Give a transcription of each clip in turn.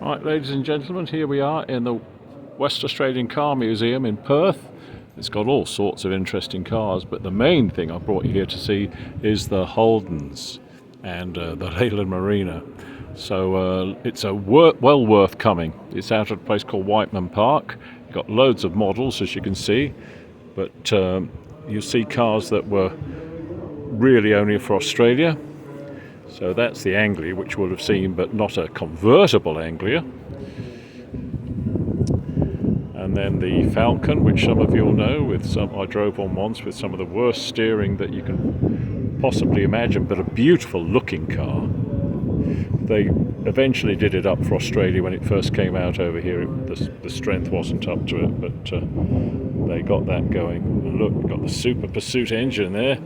Right, ladies and gentlemen, here we are in the West Australian Car Museum in Perth. It's got all sorts of interesting cars, but the main thing I brought you here to see is the Holdens and the Leyland Marina. So it's well worth coming. It's out at a place called Whiteman Park. You've got loads of models, as you can see, but you'll see cars that were really only for Australia. So that's the Anglia, which we'll have seen, but not a convertible Anglia. And then the Falcon, which some of you'll know, I drove on once with some of the worst steering that you can possibly imagine, but a beautiful looking car. They eventually did it up for Australia when it first came out over here. The strength wasn't up to it, but they got that going. And look, got the Super Pursuit engine there.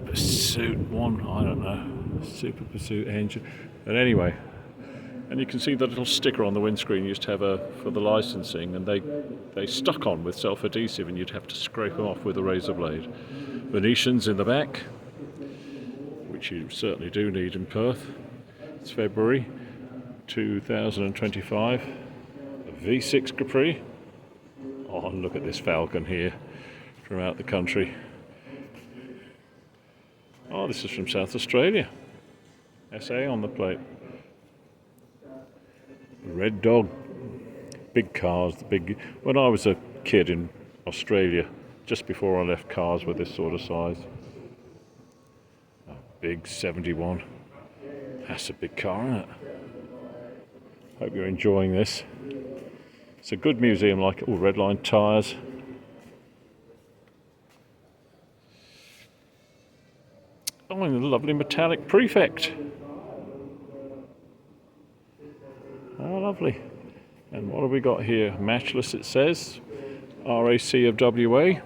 Pursuit one, I don't know, Super Pursuit engine. But anyway, and you can see the little sticker on the windscreen used to have for the licensing, and they stuck on with self-adhesive, and you'd have to scrape them off with a razor blade. Venetians in the back, which you certainly do need in Perth. It's February 2025. A V6 Capri. Oh, look at this Falcon here from out the country. Oh, this is from South Australia. SA on the plate. Red Dog. Big cars. When I was a kid in Australia, just before I left, cars were this sort of size. A big 71. That's a big car, isn't it? Hope you're enjoying this. It's a good museum, like all Redline tyres. Oh, and a lovely metallic Prefect. Oh, lovely. And what have we got here? Matchless, it says. RAC of WA.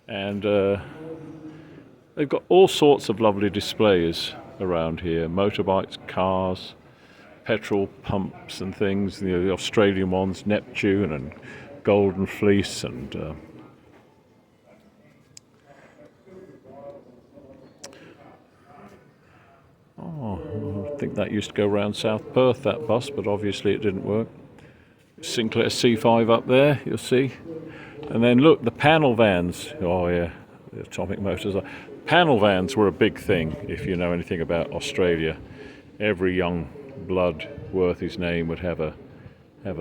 And they've got all sorts of lovely displays around here. Motorbikes, cars, petrol pumps and things. The Australian ones, Neptune and Golden Fleece and... I think that used to go around South Perth, that bus, but obviously it didn't work. Sinclair C5 up there, you'll see. And then look, the panel vans. Oh yeah, the atomic motors. Panel vans were a big thing, if you know anything about Australia. Every young blood worth his name would have a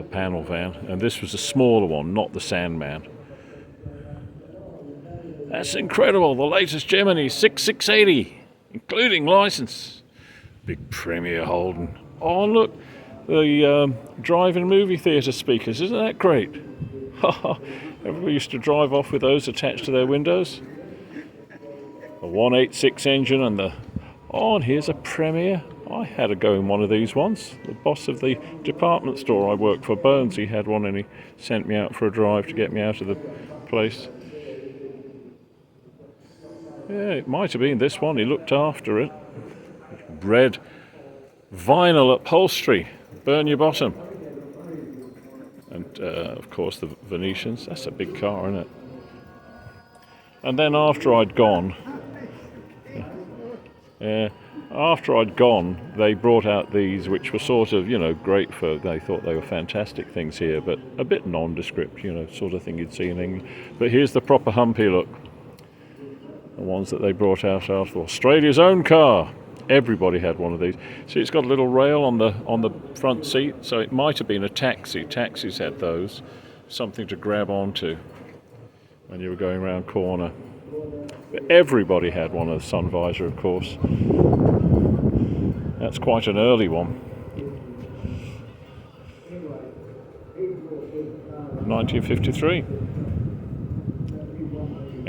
panel van. And this was a smaller one, not the Sandman. That's incredible, the latest Gemini 6680, including license. Big Premier Holden. Oh, look, the drive-in movie theatre speakers. Isn't that great? Everybody used to drive off with those attached to their windows. A 186 engine and and here's a Premier. I had a go in one of these once. The boss of the department store I worked for, Bones, he had one and he sent me out for a drive to get me out of the place. Yeah, it might have been this one. He looked after it. Red vinyl upholstery, burn your bottom. And of course the Venetians. That's a big car, isn't it? And then after I'd gone, they brought out these, which were sort of, great for. They thought they were fantastic things here, but a bit nondescript, sort of thing you'd see in England. But here's the proper humpy look. The ones that they brought out after Australia's own car. Everybody had one of these. See, it's got a little rail on the front seat, so it might have been a taxi. Taxis had those, something to grab onto when you were going around corner. But everybody had one of the sun visor, of course. That's quite an early one. 1953.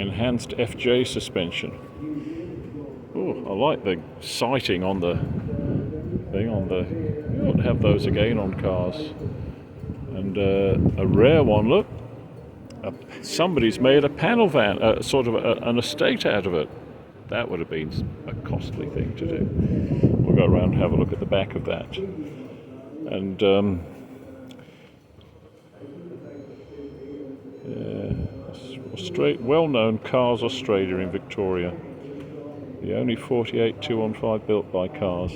Enhanced FJ suspension. Oh, I like the sighting on the thing. You ought to have those again on cars. And a rare one, look. Somebody's made a panel van, sort of an estate out of it. That would have been a costly thing to do. We'll go around and have a look at the back of that. And well-known Cars Australia in Victoria. The only 48 215 built by cars.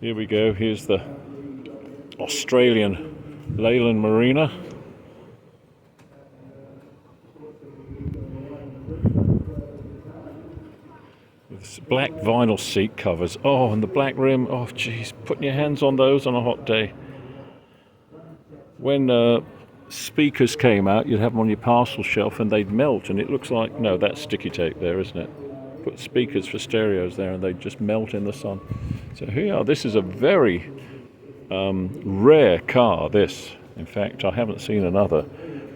Here we go, here's the Australian Leyland Marina. With black vinyl seat covers. Oh, and the black rim. Oh, geez, putting your hands on those on a hot day. When speakers came out, you'd have them on your parcel shelf and they'd melt, and it looks like, no, that's sticky tape there, isn't it? Put speakers for stereos there and they'd just melt in the sun. So here you are. This is a very rare car, this. In fact, I haven't seen another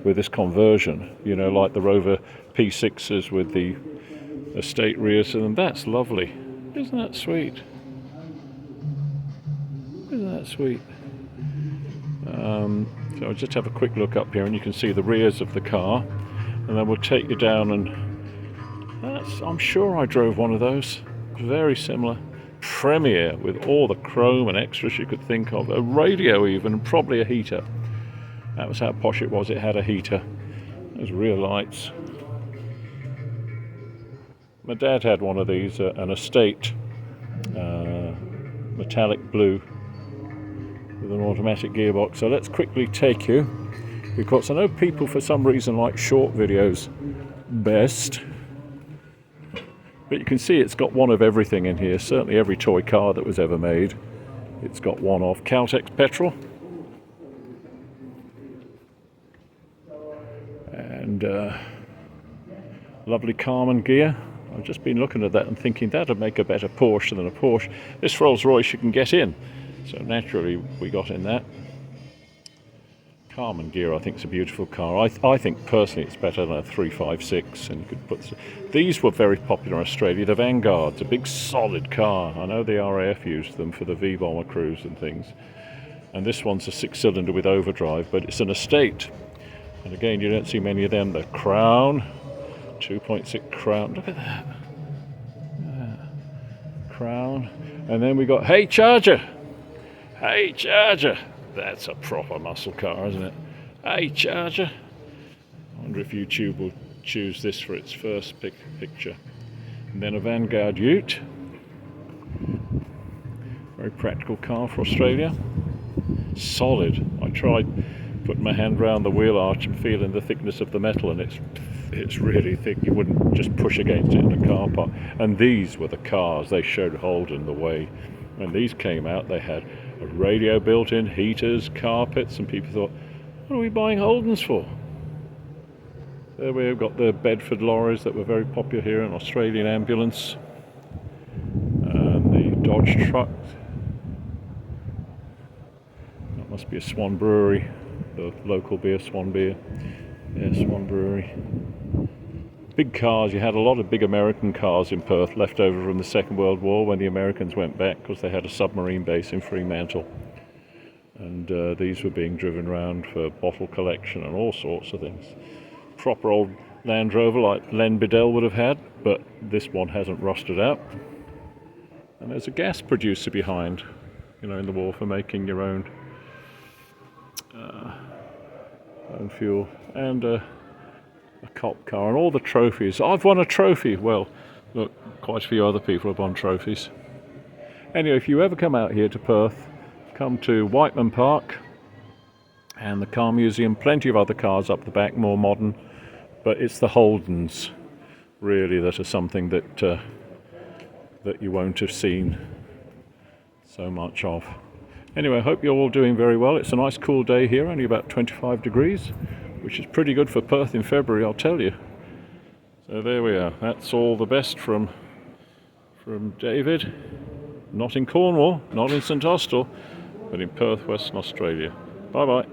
with this conversion, you know, like the Rover P6s with the estate rears, and that's lovely. Isn't that sweet? Isn't that sweet? So I'll just have a quick look up here and you can see the rears of the car, and then we'll take you down, and I'm sure I drove one of those. Very similar. Premier with all the chrome and extras you could think of. A radio even, and probably a heater. That was how posh it was. It had a heater. There's rear lights. My dad had one of these, an estate metallic blue with an automatic gearbox. So let's quickly take you, because I know people for some reason like short videos best. But you can see it's got one of everything in here. Certainly every toy car that was ever made, it's got one of. Caltex petrol. And lovely Carman gear. I've just been looking at that and thinking that would make a better Porsche than a Porsche. This Rolls Royce you can get in. So naturally we got in that. Carman gear, I think, is a beautiful car. I think personally it's better than a 356, and you could put. These were very popular in Australia. The Vanguard's a big solid car. I know the RAF used them for the V-bomber crews and things. And this one's a 6-cylinder with overdrive, but it's an estate. And again, you don't see many of them. The Crown, 2.6 Crown. Look at that. Crown. And then we got Hey Charger. Hey Charger. That's a proper muscle car, isn't it? Hey, Charger. I wonder if YouTube will choose this for its first picture. And then a Vanguard Ute. Very practical car for Australia. Solid. I tried putting my hand round the wheel arch and feeling the thickness of the metal, and it's really thick. You wouldn't just push against it in a car park. And these were the cars. They showed Holden the way. When these came out, they had a radio built in, heaters, carpets, and people thought, what are we buying Holdens for? There we've got the Bedford lorries that were very popular here, an Australian ambulance, and the Dodge truck. That must be a Swan Brewery, the local beer, Swan Beer. Yeah, Swan Brewery. Big cars. You had a lot of big American cars in Perth left over from the Second World War when the Americans went back, because they had a submarine base in Fremantle, and these were being driven around for bottle collection and all sorts of things. Proper old Land Rover like Len Biddell would have had, but this one hasn't rusted out. And there's a gas producer behind, you know, in the wall for making your own fuel, and a cop car, and all the trophies. I've won a trophy. Well, look, quite a few other people have won trophies. Anyway, if you ever come out here to Perth, come to Whiteman Park and the Car Museum. Plenty of other cars up the back, more modern, but it's the Holdens really that are something that that you won't have seen so much of. Anyway, I hope you're all doing very well. It's a nice cool day here, only about 25 degrees, which is pretty good for Perth in February, I'll tell you. So there we are. That's all the best from David. Not in Cornwall, not in St Austell, but in Perth, Western Australia. Bye bye.